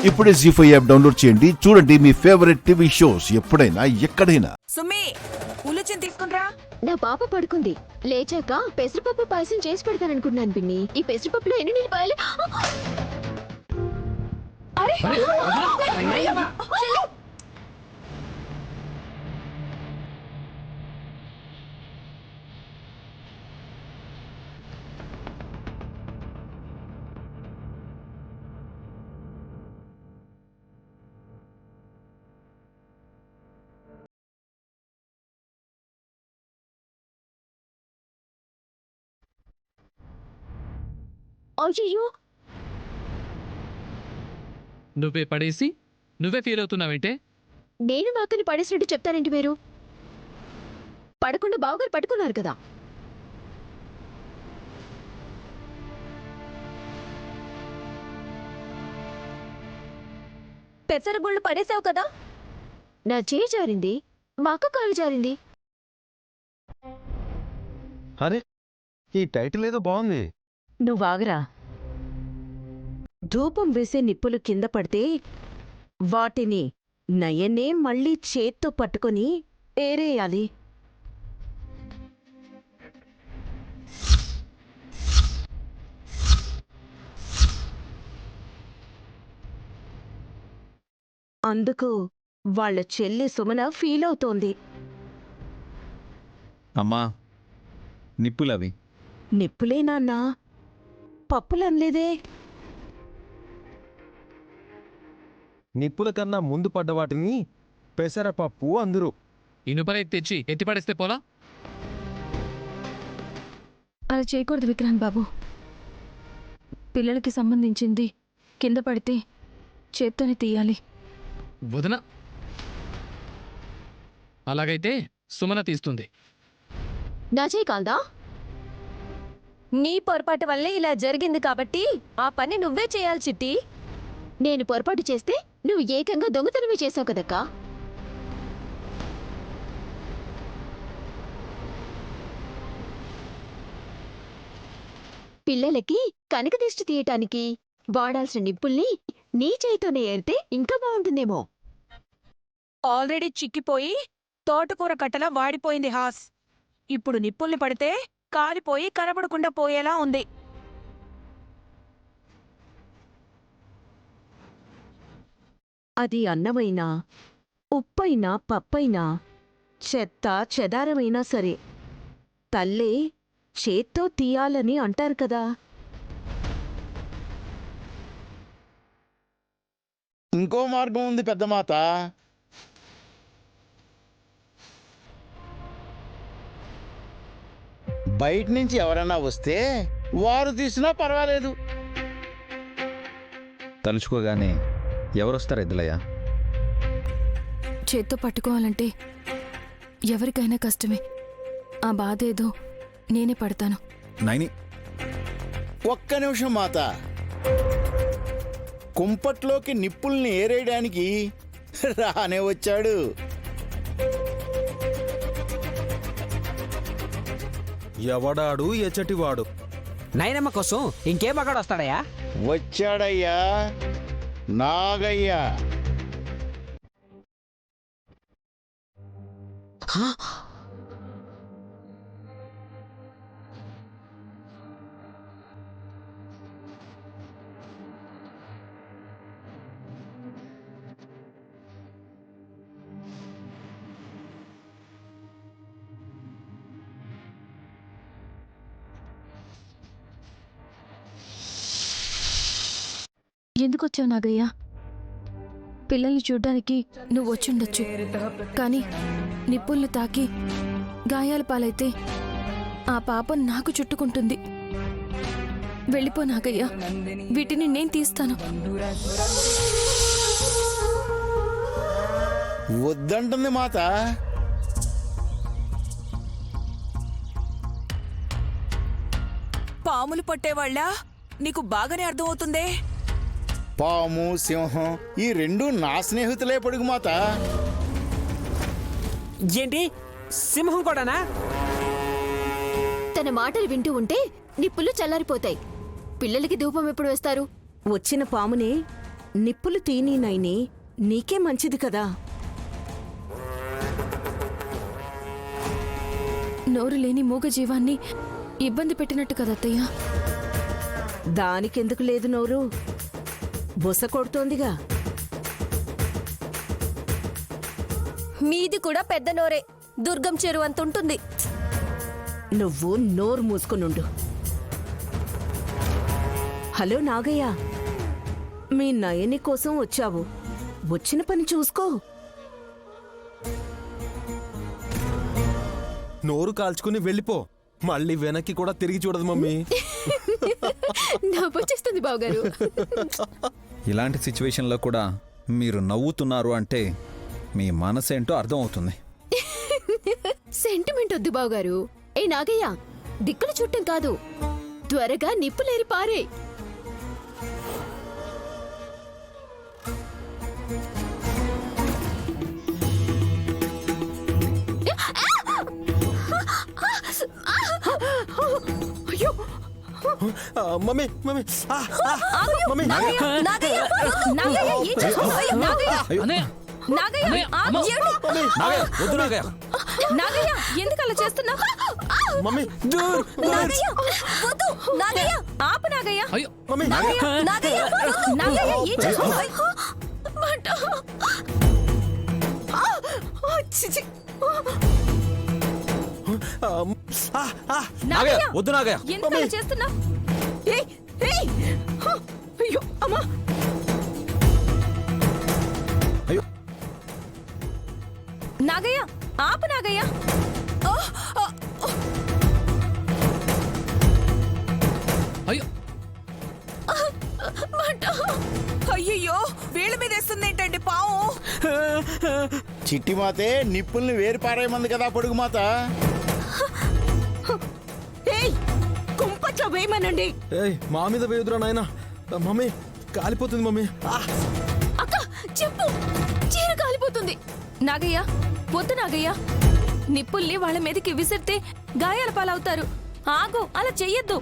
ఇప్పుడే జీ5 app download చేయండి. చూడండి మీ ఫేవరెట్ టీవీ షోస్ ఎప్పుడైనా ఎక్కడైనా. సుమ్మి ఉల్లుచిని తీసుకుంట్రా. నా పాప పడుకుంది. లేచాక పెసరపప్పు పాయసం చేసి పెడతాననుకున్నాను పిన్ని. ఈ పెసరపప్పులో ఎన్ని నీళ్ళు పోయాలి? అరే! అయ్యో! నువ్వే పడేసి నువ్వే ఫీల్ అవుతున్నావేంటే? నేను మా అక్కని పడేసినట్టు చెప్తారేంటి మీరు? పడకుండా బావగారు పట్టుకున్నారు కదా. పెసరగుళ్ళు పడేసావు కదా. నా చేయి జారింది, మా అక్క కాలు జారింది. అరే, ఈ టైటిల్ ఏదో బాగుంది. నువ్వాగరా. ధూపం వేసే నిప్పులు కింద పడితే వాటిని నయనే మళ్ళీ చేత్తో పట్టుకొని ఏరేయాలి. అందుకు వాళ్ళ చెల్లి సుమన ఫీల్ అవుతోంది. అమ్మా, నిప్పులవి. నిప్పులే నాన్నా, పప్పులనలేదే. నిప్పుల కన్నా ముందు పడ్డ వాటిని పెసరపప్పు అందరు. ఇనుపరేక్ తెచ్చి ఎత్తిపడేస్తే పోలా? అలా చేయకూడదు విక్రాంత్ బాబు. పిల్లలకి సంబంధించింది కింద పడితే చేత్తోనే తీయాలి. వదన. అలాగైతే సుమన తీస్తుంది. నా చేయి కాల్దా? నీ పొరపాటు వల్లే ఇలా జరిగింది కాబట్టి ఆ పని నువ్వే చేయాలి చిట్టి. నేను పొరపాటు చేస్తే నువ్వు ఏకంగా దొంగతనమే చేసావు కదక్కా. పిల్లలకి కనక దిష్టి తీయటానికి వాడాల్సిన నిప్పుల్ని నీ చేయితోనే ఏరితే ఇంకా బాగుంటుందేమో. ఆల్రెడీ చిక్కిపోయి తోటకూర కట్టలా వాడిపోయింది హాస్. ఇప్పుడు నిప్పుల్ని పడితే కాలిపోయి కనబడకుండా పోయేలా ఉంది. అది అన్నమైనా, ఉప్పైనా, పప్పైనా, చెత్త చెదారమైనా సరే తల్లే చేత్తో తీయాలని అంటారు కదా. ఇంకో మార్గం ఉంది పెద్దమాత. బయట నుంచి ఎవరైనా వస్తే వారు తీసినా పర్వాలేదు. తలుచుకోగానే ఎవరొస్తారు ఎద్దులయ్యా? చేత్తో పట్టుకోవాలంటే ఎవరికైనా కష్టమే. ఆ బాధ ఏదో నేనే పడతాను. నైని, ఒక్క నిమిషం మాత. కుంపట్లోకి నిప్పుల్ని ఏరేయడానికి రానే వచ్చాడు. ఎవడాడు ఎచ్చటివాడు? నైనమ్మ కోసం ఇంకే మగాడు వస్తాడయ్యా? వచ్చాడయ్యా, నాగయ్యా. ఎందుకొచ్చావు నాగయ్య? పిల్లల్ని చూడ్డానికి నువ్వు వచ్చుండొచ్చు, కానీ నిప్పుల్ని తాకి గాయాల పాలైతే ఆ పాపం నాకు చుట్టుకుంటుంది. వెళ్ళిపో నాగయ్య, వీటిని నేను తీస్తాను. వద్దంటుంది మాత. పాములు పట్టేవాళ్ళ నీకు బాగానే అర్థమవుతుందే. పాము, సింహం ఈ రెండు నా స్నేహితులే పొడుగు మాత. ఏంటి, సింహం కూడానా? తన మాటలు వింటూ ఉంటే నిప్పులు చల్లారిపోతాయి. పిల్లలకి ధూపం ఎప్పుడు వేస్తారు? వచ్చిన పాముని నిప్పులు తీని నైని నీకే మంచిది కదా. నోరు లేని మూగ జీవాన్ని ఇబ్బంది పెట్టినట్టు కదా అత్తయ్య. దానికెందుకు లేదు నోరు? బుస కొడుతోందిగా. మీది కూడా పెద్ద నోరే, దుర్గం చెరువు అంతుంటుంది. నువ్వు నోరు మూసుకునుండు. హలో నాగయ్య, మీ నయని కోసం వచ్చావు. వచ్చిన పని చూసుకో. నోరు కాల్చుకుని వెళ్ళిపో. మళ్ళీ వెనక్కి కూడా తిరిగి చూడదు మమ్మీ. నవ్వొచ్చేస్తుంది బావగారు. ఇలాంటి సిచ్యువేషన్లో కూడా మీరు నవ్వుతున్నారు అంటే మీ మనసేంటో అర్థం అవుతుంది. సెంటిమెంట్ వద్దు బావగారు. ఏ నాగయ్య, దిక్కులు చుట్టం కాదు, త్వరగా నిప్పులేరి పారే. అయ్యో, మమ్మీ మమ్మీ మమ్మీ నాగయ్య, ఏం చేస్తున్నావ్? అయ్యో, నాగయ్య, అన్నయ్య నాగయ్య, అన్నయ్య, ఆ, అమ్మ. ఏమిటి? నాగయ్య, వద్దు నాగయ్య. నాగయ్య, ఎందుకు అలా చేస్తున్నావ్? మమ్మీ దూర్ నాగయ్య, వద్దు. నాగయ్య, ఆపు నాగయ్య. అయ్యో మమ్మీ నాగయ్య, నాగయ్య, ఏం చేస్తున్నావ్? మంట. చిచి. నాగయ్య, వద్దు నాగయ్య. ఎందుకు అలా చేస్తున్నావ్? ఏయ్, ఏయ్. అయ్యో అమ్మా. నాగయ్య, ఆపు నాగయ్య. అయ్యో అయ్యయ్యో, వేళ్ళ మీద వేస్తుందేంటండి పావు? చిట్టి మాతే నిప్పుల్ని వేరు పారేయమంది కదా పొడుగు మాత. ఏయ్, కుంపట్లో వేయమనండి. ఏయ్, మా మీద వేయుదురా నాయన. మమ్మీ కాలిపోతుంది మమ్మీ. అక్క, చెప్పు. చీర కాలిపోతుంది. నాగయ్య, వద్దు నాగయ్య. నిప్పుల్ని వాళ్ళ మీదకి విసిరితే గాయాల పాలవుతారు. ఆగు, అలా చెయ్యొద్దు.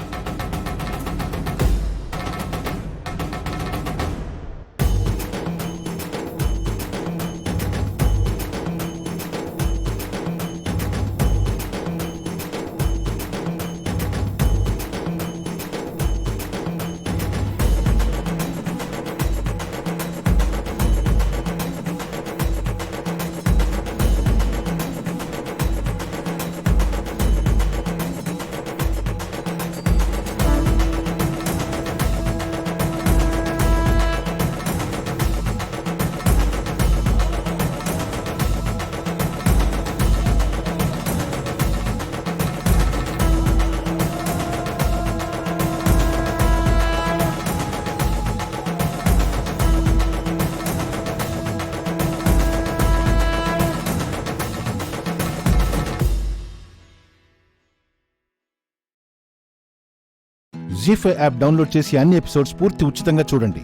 జీ5 యాప్ డౌన్లోడ్ చేసి అన్ని ఎపిసోడ్స్ పూర్తి ఉచితంగా చూడండి.